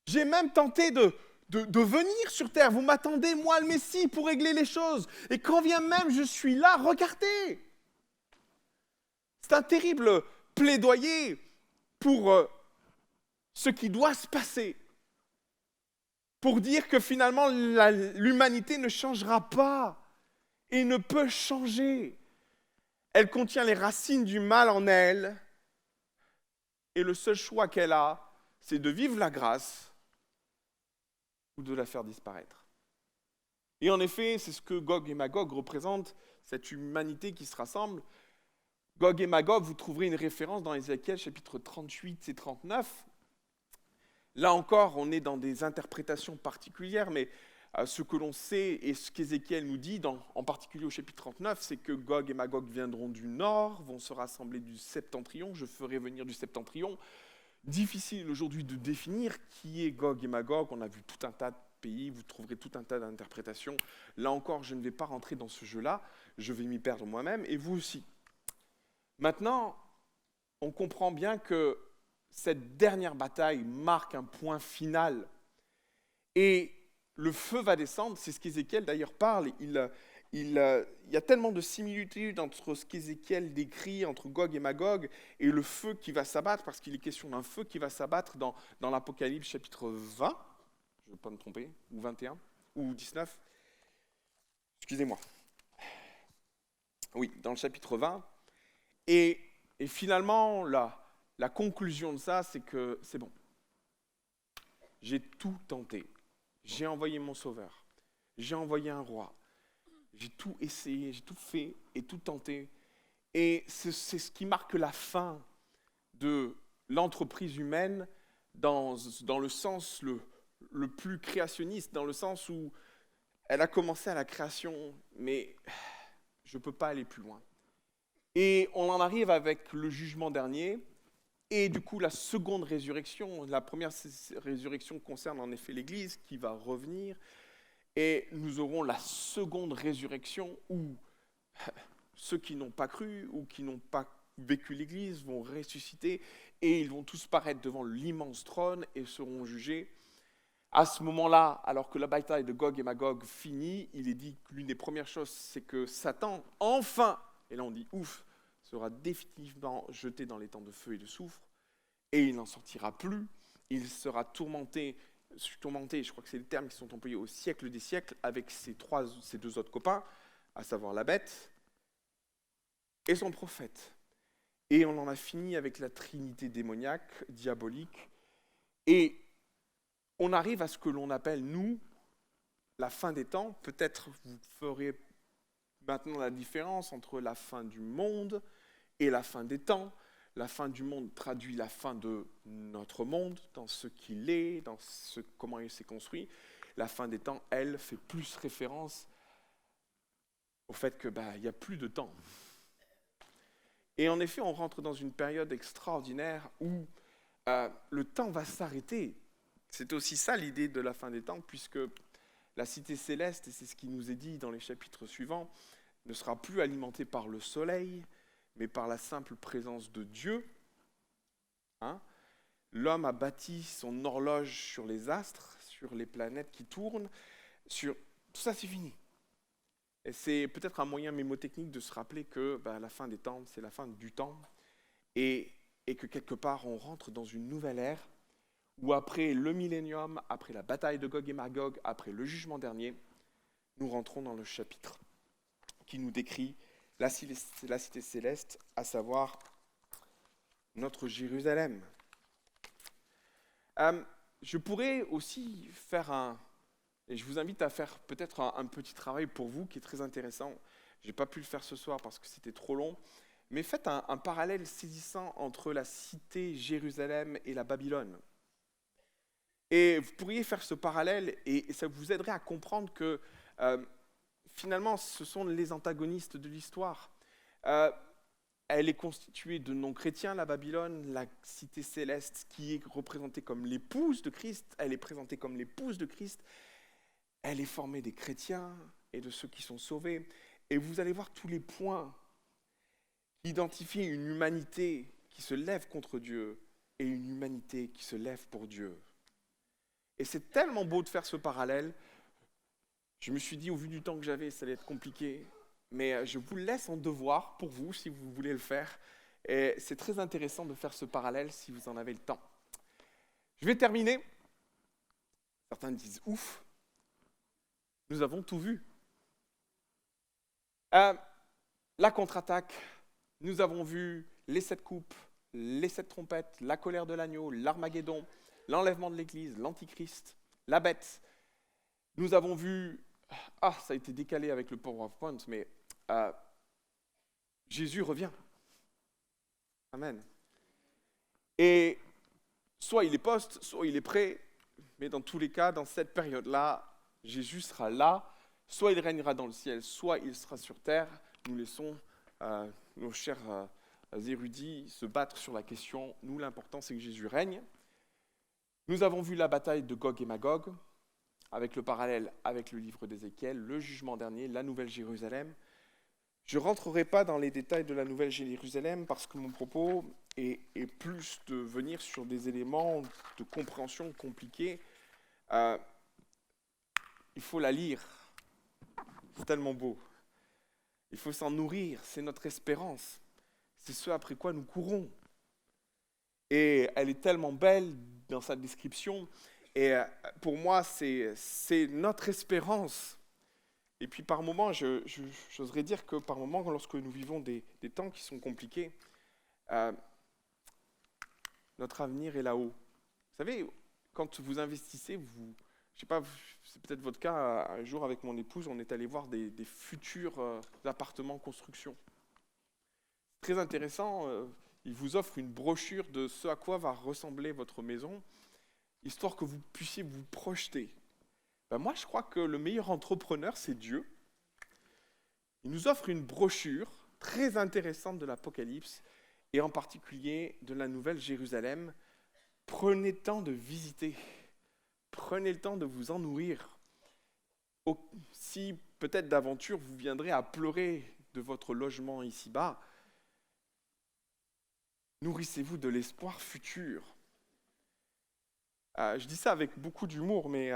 J'ai même tenté de venir sur terre. Vous m'attendez, moi, le Messie, pour régler les choses. Et quand bien même je suis là, regardez. C'est un terrible plaidoyer pour ce qui doit se passer. Pour dire que finalement, l'humanité ne changera pas et ne peut changer. Elle contient les racines du mal en elle. Et le seul choix qu'elle a, c'est de vivre la grâce ou de la faire disparaître. Et en effet, c'est ce que Gog et Magog représentent, cette humanité qui se rassemble. Gog et Magog, vous trouverez une référence dans Ézéchiel, chapitre 38 et 39. Là encore, on est dans des interprétations particulières, mais ce que l'on sait et ce qu'Ézéchiel nous dit, en particulier au chapitre 39, c'est que Gog et Magog viendront du nord, vont se rassembler du septentrion, je ferai venir du septentrion. Difficile aujourd'hui de définir qui est Gog et Magog. On a vu tout un tas de pays, vous trouverez tout un tas d'interprétations. Là encore, je ne vais pas rentrer dans ce jeu-là, je vais m'y perdre moi-même, et vous aussi. Maintenant, on comprend bien que cette dernière bataille marque un point final. Et le feu va descendre, c'est ce qu'Ézéchiel d'ailleurs parle. Il y a tellement de similitudes entre ce qu'Ézéchiel décrit, entre Gog et Magog, et le feu qui va s'abattre, parce qu'il est question d'un feu qui va s'abattre dans l'Apocalypse chapitre 20, je ne veux pas me tromper, ou 21, ou 19. Excusez-moi. Oui, dans le chapitre 20. Et finalement, la conclusion de ça, c'est que c'est bon. J'ai tout tenté. J'ai envoyé mon sauveur. J'ai envoyé un roi. J'ai tout essayé, j'ai tout fait et tout tenté. Et c'est ce qui marque la fin de l'entreprise humaine dans le sens le plus créationniste, dans le sens où elle a commencé à la création, mais je ne peux pas aller plus loin. Et on en arrive avec le jugement dernier, et du coup la seconde résurrection. La première résurrection concerne en effet l'Église qui va revenir, et nous aurons la seconde résurrection où ceux qui n'ont pas cru ou qui n'ont pas vécu l'Église vont ressusciter et ils vont tous paraître devant l'immense trône et seront jugés. À ce moment-là, alors que la bataille de Gog et Magog finit, il est dit que l'une des premières choses, c'est que Satan, enfin, et là on dit ouf, sera définitivement jeté dans les temps de feu et de soufre, et il n'en sortira plus. Il sera tourmenté, je crois que c'est les termes qui sont employés au siècle des siècles, avec ses deux autres copains, à savoir la bête et son prophète. Et on en a fini avec la trinité démoniaque, diabolique, et on arrive à ce que l'on appelle, nous, la fin des temps. Peut-être vous ferez maintenant la différence entre la fin du monde et la fin des temps. La fin du monde traduit la fin de notre monde, dans ce qu'il est, comment il s'est construit. La fin des temps, elle, fait plus référence au fait que il n'y a plus de temps. Et en effet, on rentre dans une période extraordinaire où le temps va s'arrêter. C'est aussi ça l'idée de la fin des temps, puisque la cité céleste, et c'est ce qui nous est dit dans les chapitres suivants, ne sera plus alimentée par le soleil, mais par la simple présence de Dieu. L'homme a bâti son horloge sur les astres, sur les planètes qui tournent, tout ça c'est fini. Et c'est peut-être un moyen mémotechnique de se rappeler que la fin des temps, c'est la fin du temps, et que quelque part on rentre dans une nouvelle ère, où après le millénium, après la bataille de Gog et Magog, après le jugement dernier, nous rentrons dans le chapitre qui nous décrit la cité céleste, à savoir notre Jérusalem. Je pourrais aussi faire et je vous invite à faire peut-être un petit travail pour vous qui est très intéressant. Je n'ai pas pu le faire ce soir parce que c'était trop long, mais faites un parallèle saisissant entre la cité Jérusalem et la Babylone. Et vous pourriez faire ce parallèle et ça vous aiderait à comprendre que finalement, ce sont les antagonistes de l'histoire. Elle est constituée de non-chrétiens, la Babylone, la cité céleste qui est représentée comme l'épouse de Christ. Elle est présentée comme l'épouse de Christ. Elle est formée des chrétiens et de ceux qui sont sauvés. Et vous allez voir tous les points qui identifient une humanité qui se lève contre Dieu et une humanité qui se lève pour Dieu. Et c'est tellement beau de faire ce parallèle. Je me suis dit, au vu du temps que j'avais, ça allait être compliqué. Mais je vous laisse en devoir pour vous, si vous voulez le faire. Et c'est très intéressant de faire ce parallèle si vous en avez le temps. Je vais terminer. Certains disent, ouf, nous avons tout vu. La contre-attaque, nous avons vu les 7 coupes, les 7 trompettes, la colère de l'agneau, l'Armageddon, l'enlèvement de l'Église, l'Antichrist, la bête. Nous avons vu, ça a été décalé avec le PowerPoint, mais Jésus revient. Amen. Et soit il est post, soit il est prêt, mais dans tous les cas, dans cette période-là, Jésus sera là, soit il régnera dans le ciel, soit il sera sur terre. Nous laissons nos chers érudits se battre sur la question. Nous, l'important, c'est que Jésus règne. Nous avons vu la bataille de Gog et Magog, avec le parallèle avec le livre d'Ézéchiel, le jugement dernier, la Nouvelle Jérusalem. Je ne rentrerai pas dans les détails de la Nouvelle Jérusalem parce que mon propos est plus de venir sur des éléments de compréhension compliqués. Il faut la lire, c'est tellement beau. Il faut s'en nourrir, c'est notre espérance. C'est ce après quoi nous courons. Et elle est tellement belle dans sa description. Et pour moi, c'est notre espérance. Et puis par moments, j'oserais dire que par moments, lorsque nous vivons des temps qui sont compliqués, notre avenir est là-haut. Vous savez, quand vous investissez, je ne sais pas, c'est peut-être votre cas, un jour avec mon épouse, on est allé voir des futurs appartements en construction. Très intéressant, il vous offre une brochure de ce à quoi va ressembler votre maison, histoire que vous puissiez vous projeter. Moi, je crois que le meilleur entrepreneur, c'est Dieu. Il nous offre une brochure très intéressante de l'Apocalypse, et en particulier de la Nouvelle Jérusalem. Prenez le temps de visiter. Prenez le temps de vous en nourrir. Si peut-être d'aventure vous viendrez à pleurer de votre logement ici-bas, Nourrissez-vous de l'espoir futur. Je dis ça avec beaucoup d'humour, mais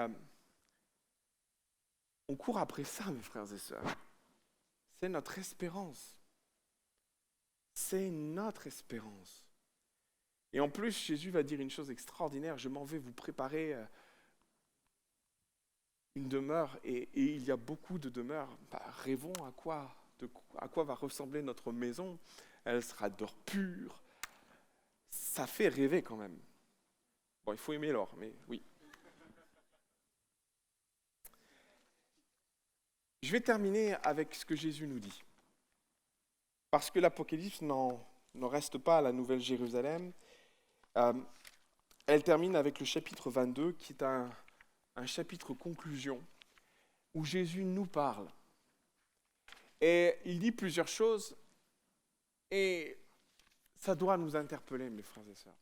on court après ça, mes frères et sœurs. C'est notre espérance. C'est notre espérance. Et en plus, Jésus va dire une chose extraordinaire, je m'en vais vous préparer une demeure, et il y a beaucoup de demeures. Rêvons à quoi va ressembler notre maison. Elle sera d'or pur. Ça fait rêver quand même. Bon, il faut aimer l'or, mais oui. Je vais terminer avec ce que Jésus nous dit. Parce que l'Apocalypse n'en reste pas à la Nouvelle Jérusalem. Elle termine avec le chapitre 22, qui est un chapitre conclusion, où Jésus nous parle. Et il dit plusieurs choses, et ça doit nous interpeller, mes frères et sœurs.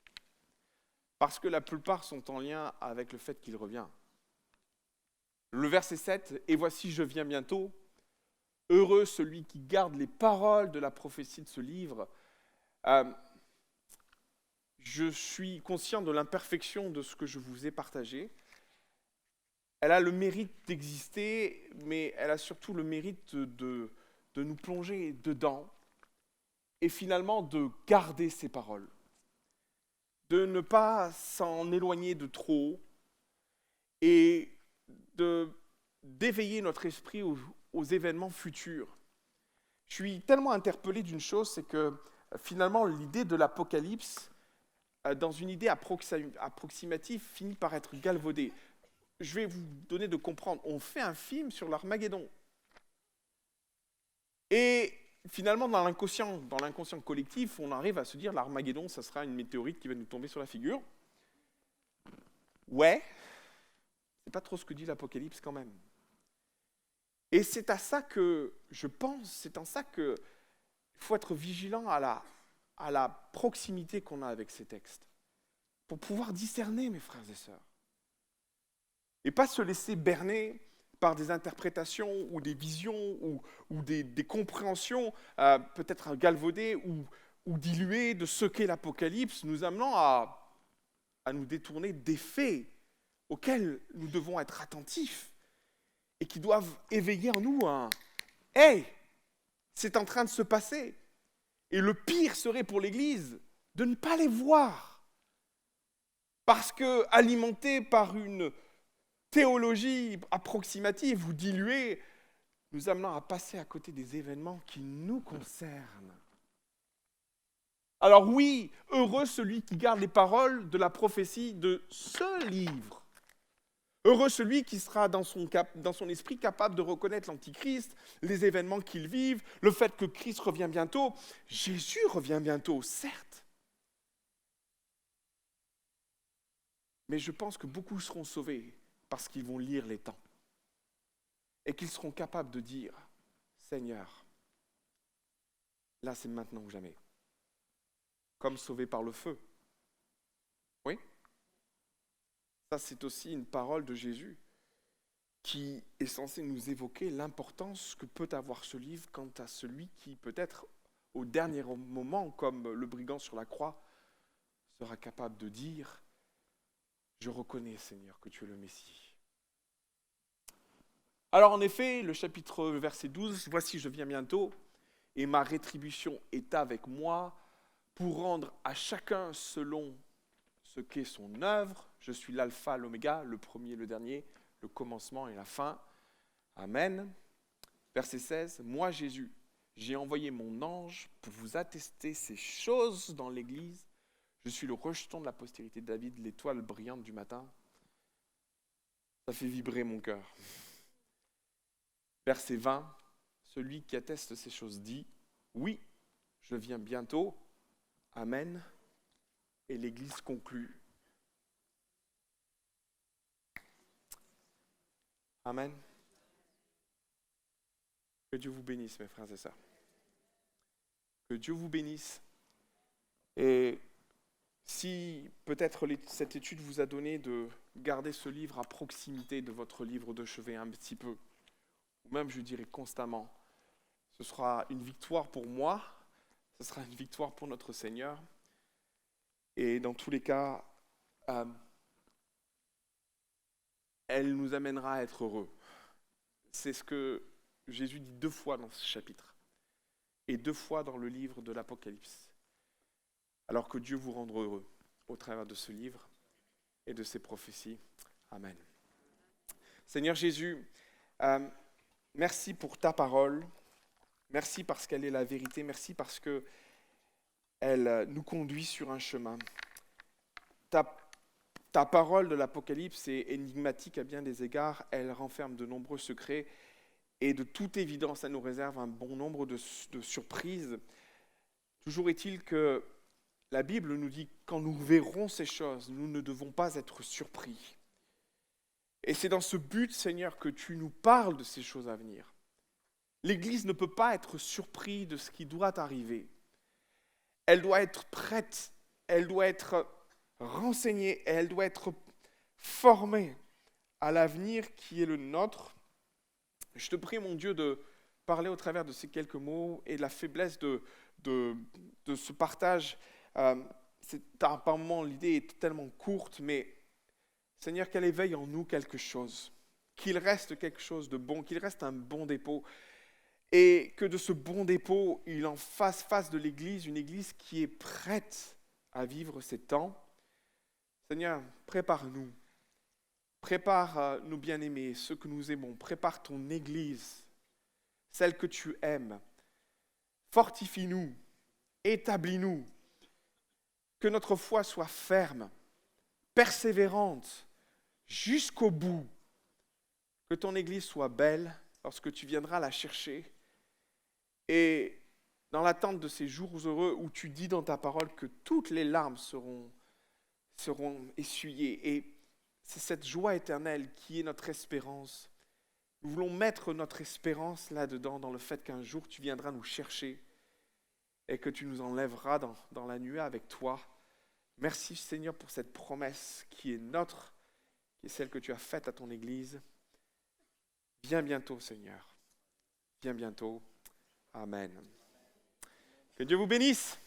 Parce que la plupart sont en lien avec le fait qu'il revient. Le verset 7, « Et voici, je viens bientôt. Heureux celui qui garde les paroles de la prophétie de ce livre. » Je suis conscient de l'imperfection de ce que je vous ai partagé. Elle a le mérite d'exister, mais elle a surtout le mérite de nous plonger dedans et finalement de garder ces paroles, de ne pas s'en éloigner de trop et d'éveiller notre esprit aux événements futurs. Je suis tellement interpellé d'une chose, c'est que finalement l'idée de l'Apocalypse, dans une idée approximative, finit par être galvaudée. Je vais vous donner de comprendre, on fait un film sur l'Armageddon. Et finalement, dans l'inconscient collectif, on arrive à se dire l'Armageddon, ça sera une météorite qui va nous tomber sur la figure. Ouais, c'est pas trop ce que dit l'Apocalypse quand même. Et c'est à ça que je pense, c'est en ça qu'il faut être vigilant à la proximité qu'on a avec ces textes, pour pouvoir discerner, mes frères et sœurs. Et pas se laisser berner par des interprétations ou des visions ou des compréhensions peut-être galvaudées ou diluées de ce qu'est l'Apocalypse, nous amenant à nous détourner des faits auxquels nous devons être attentifs et qui doivent éveiller en nous un « Hey, c'est en train de se passer !» Et le pire serait pour l'Église de ne pas les voir. Parce que, alimenté par une théologie approximative ou diluée, nous amenant à passer à côté des événements qui nous concernent. Alors oui, heureux celui qui garde les paroles de la prophétie de ce livre. Heureux celui qui sera dans son esprit capable de reconnaître l'Antichrist, les événements qu'il vive, le fait que Christ revient bientôt. Jésus revient bientôt, certes. Mais je pense que beaucoup seront sauvés parce qu'ils vont lire les temps. Et qu'ils seront capables de dire, Seigneur, là c'est maintenant ou jamais. Comme sauvés par le feu. Oui ? Ça, c'est aussi une parole de Jésus qui est censée nous évoquer l'importance que peut avoir ce livre quant à celui qui, peut-être, au dernier moment, comme le brigand sur la croix, sera capable de dire « Je reconnais, Seigneur, que tu es le Messie. » Alors, en effet, le verset 12, « Voici, je viens bientôt, et ma rétribution est avec moi pour rendre à chacun selon ce qu'est son œuvre. Je suis l'alpha, l'oméga, le premier, le dernier, le commencement et la fin. Amen. » Verset 16, « Moi, Jésus, j'ai envoyé mon ange pour vous attester ces choses dans l'Église. Je suis le rejeton de la postérité de David, l'étoile brillante du matin. » Ça fait vibrer mon cœur. Verset 20, « Celui qui atteste ces choses dit, oui, je viens bientôt. Amen. » Et l'Église conclut. Amen. Que Dieu vous bénisse, mes frères et sœurs. Que Dieu vous bénisse. Et si peut-être cette étude vous a donné de garder ce livre à proximité de votre livre de chevet un petit peu, ou même je dirais constamment, ce sera une victoire pour moi, ce sera une victoire pour notre Seigneur. Et dans tous les cas, euh, elle nous amènera à être heureux. C'est ce que Jésus dit 2 fois dans ce chapitre et 2 fois dans le livre de l'Apocalypse. Alors que Dieu vous rende heureux au travers de ce livre et de ces prophéties. Amen. Seigneur Jésus, merci pour ta parole. Merci parce qu'elle est la vérité. Merci parce qu'elle nous conduit sur un chemin. Ta parole de l'Apocalypse est énigmatique à bien des égards. Elle renferme de nombreux secrets et de toute évidence, elle nous réserve un bon nombre de surprises. Toujours est-il que la Bible nous dit que quand nous verrons ces choses, nous ne devons pas être surpris. Et c'est dans ce but, Seigneur, que tu nous parles de ces choses à venir. L'Église ne peut pas être surprise de ce qui doit arriver. Elle doit être prête, elle doit être renseignée, et elle doit être formée à l'avenir qui est le nôtre. Je te prie, mon Dieu, de parler au travers de ces quelques mots et de la faiblesse de ce partage. Par moments, l'idée est tellement courte, mais Seigneur, qu'elle éveille en nous quelque chose, qu'il reste quelque chose de bon, qu'il reste un bon dépôt, et que de ce bon dépôt, il en fasse de l'Église une Église qui est prête à vivre ces temps. Seigneur, prépare-nous, prépare nos bien-aimés, ceux que nous aimons, prépare ton Église, celle que tu aimes, fortifie-nous, établis-nous, que notre foi soit ferme, persévérante, jusqu'au bout, que ton Église soit belle lorsque tu viendras la chercher, et dans l'attente de ces jours heureux où tu dis dans ta parole que toutes les larmes seront essuyées, et c'est cette joie éternelle qui est notre espérance. Nous voulons mettre notre espérance là-dedans, dans le fait qu'un jour tu viendras nous chercher et que tu nous enlèveras dans la nuée avec toi. Merci Seigneur pour cette promesse qui est nôtre, qui est celle que tu as faite à ton Église. Viens bientôt Seigneur, viens bientôt. Amen. Que Dieu vous bénisse.